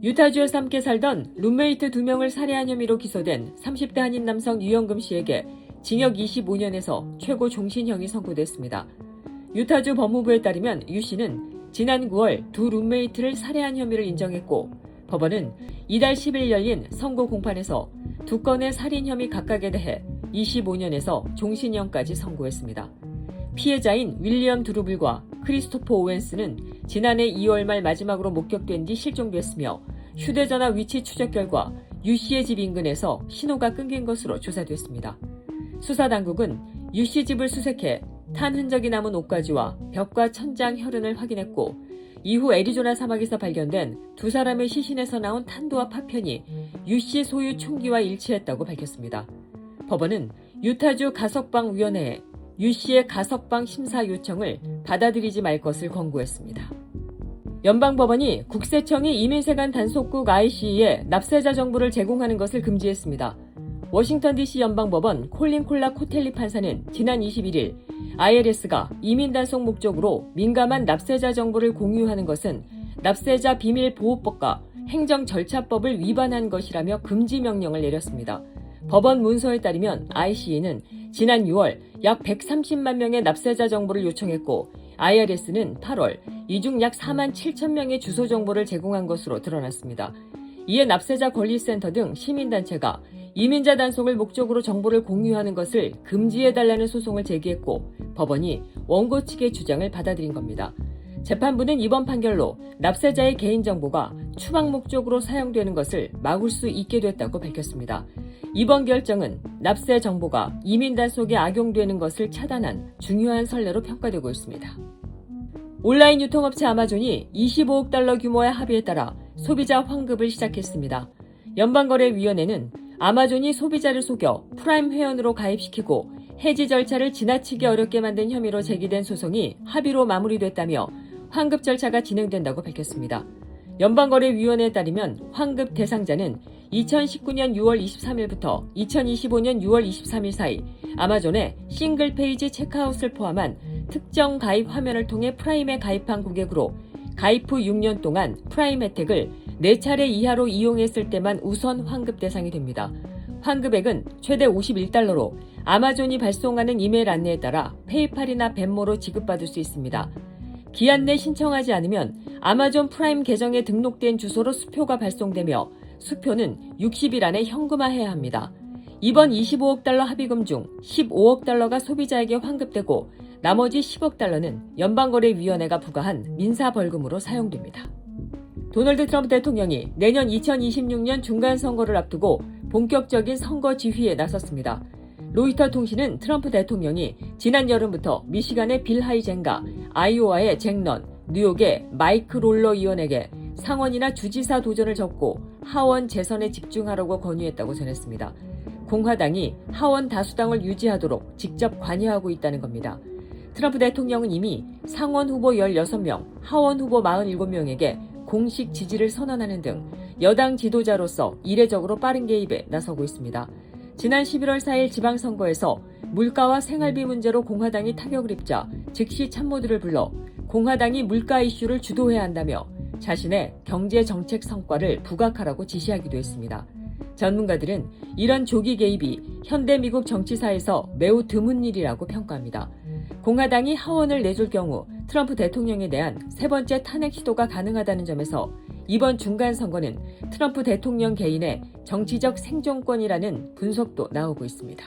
유타주에서 함께 살던 룸메이트 2명을 살해한 혐의로 기소된 30대 한인 남성 유영금 씨에게 징역 25년에서 최고 종신형이 선고됐습니다. 유타주 법무부에 따르면 유 씨는 지난 9월 두 룸메이트를 살해한 혐의를 인정했고 법원은 이달 10일 열린 선고 공판에서 두 건의 살인 혐의 각각에 대해 25년에서 종신형까지 선고했습니다. 피해자인 윌리엄 드루블과 크리스토퍼 오웬스는 지난해 2월 말 마지막으로 목격된 뒤 실종됐으며 휴대전화 위치 추적 결과 유 씨의 집 인근에서 신호가 끊긴 것으로 조사됐습니다. 수사당국은 유 씨 집을 수색해 탄 흔적이 남은 옷가지와 벽과 천장 혈흔을 확인했고 이후 애리조나 사막에서 발견된 두 사람의 시신에서 나온 탄도와 파편이 유 씨 소유 총기와 일치했다고 밝혔습니다. 법원은 유타주 가석방위원회에 유 씨의 가석방 심사 요청을 받아들이지 말 것을 권고했습니다. 연방법원이 국세청이 이민세관 단속국 ICE에 납세자 정보를 제공하는 것을 금지했습니다. 워싱턴 DC 연방법원 콜린 콜라 코텔리 판사는 지난 21일 IRS가 이민 단속 목적으로 민감한 납세자 정보를 공유하는 것은 납세자 비밀보호법과 행정절차법을 위반한 것이라며 금지 명령을 내렸습니다. 법원 문서에 따르면 ICE는 지난 6월 약 130만 명의 납세자 정보를 요청했고 IRS는 8월 이 중 약 4만 7천 명의 주소 정보를 제공한 것으로 드러났습니다. 이에 납세자 권리센터 등 시민단체가 이민자 단속을 목적으로 정보를 공유하는 것을 금지해달라는 소송을 제기했고 법원이 원고 측의 주장을 받아들인 겁니다. 재판부는 이번 판결로 납세자의 개인정보가 추방 목적으로 사용되는 것을 막을 수 있게 됐다고 밝혔습니다. 이번 결정은 납세 정보가 이민 단속에 악용되는 것을 차단한 중요한 선례로 평가되고 있습니다. 온라인 유통업체 아마존이 25억 달러 규모의 합의에 따라 소비자 환급을 시작했습니다. 연방거래위원회는 아마존이 소비자를 속여 프라임 회원으로 가입시키고 해지 절차를 지나치게 어렵게 만든 혐의로 제기된 소송이 합의로 마무리됐다며 환급 절차가 진행된다고 밝혔습니다. 연방거래위원회에 따르면 환급 대상자는 2019년 6월 23일부터 2025년 6월 23일 사이 아마존의 싱글 페이지 체크아웃을 포함한 특정 가입 화면을 통해 프라임에 가입한 고객으로 가입 후 6년 동안 프라임 혜택을 4차례 이하로 이용했을 때만 우선 환급 대상이 됩니다. 환급액은 최대 51달러로 아마존이 발송하는 이메일 안내에 따라 페이팔이나 벤모로 지급받을 수 있습니다. 기한 내 신청하지 않으면 아마존 프라임 계정에 등록된 주소로 수표가 발송되며 수표는 60일 안에 현금화해야 합니다. 이번 25억 달러 합의금 중 15억 달러가 소비자에게 환급되고 나머지 10억 달러는 연방거래위원회가 부과한 민사벌금으로 사용됩니다. 도널드 트럼프 대통령이 내년 2026년 중간선거를 앞두고 본격적인 선거 지휘에 나섰습니다. 로이터 통신은 트럼프 대통령이 지난 여름부터 미시간의 빌 하이젠과 아이오와의 잭 런, 뉴욕의 마이크 롤러 의원에게 상원이나 주지사 도전을 접고 하원 재선에 집중하라고 권유했다고 전했습니다. 공화당이 하원 다수당을 유지하도록 직접 관여하고 있다는 겁니다. 트럼프 대통령은 이미 상원 후보 16명, 하원 후보 47명에게 공식 지지를 선언하는 등 여당 지도자로서 이례적으로 빠른 개입에 나서고 있습니다. 지난 11월 4일 지방선거에서 물가와 생활비 문제로 공화당이 타격을 입자 즉시 참모들을 불러 공화당이 물가 이슈를 주도해야 한다며 자신의 경제 정책 성과를 부각하라고 지시하기도 했습니다. 전문가들은 이런 조기 개입이 현대 미국 정치사에서 매우 드문 일이라고 평가합니다. 공화당이 하원을 내줄 경우 트럼프 대통령에 대한 세 번째 탄핵 시도가 가능하다는 점에서 이번 중간선거는 트럼프 대통령 개인의 정치적 생존권이라는 분석도 나오고 있습니다.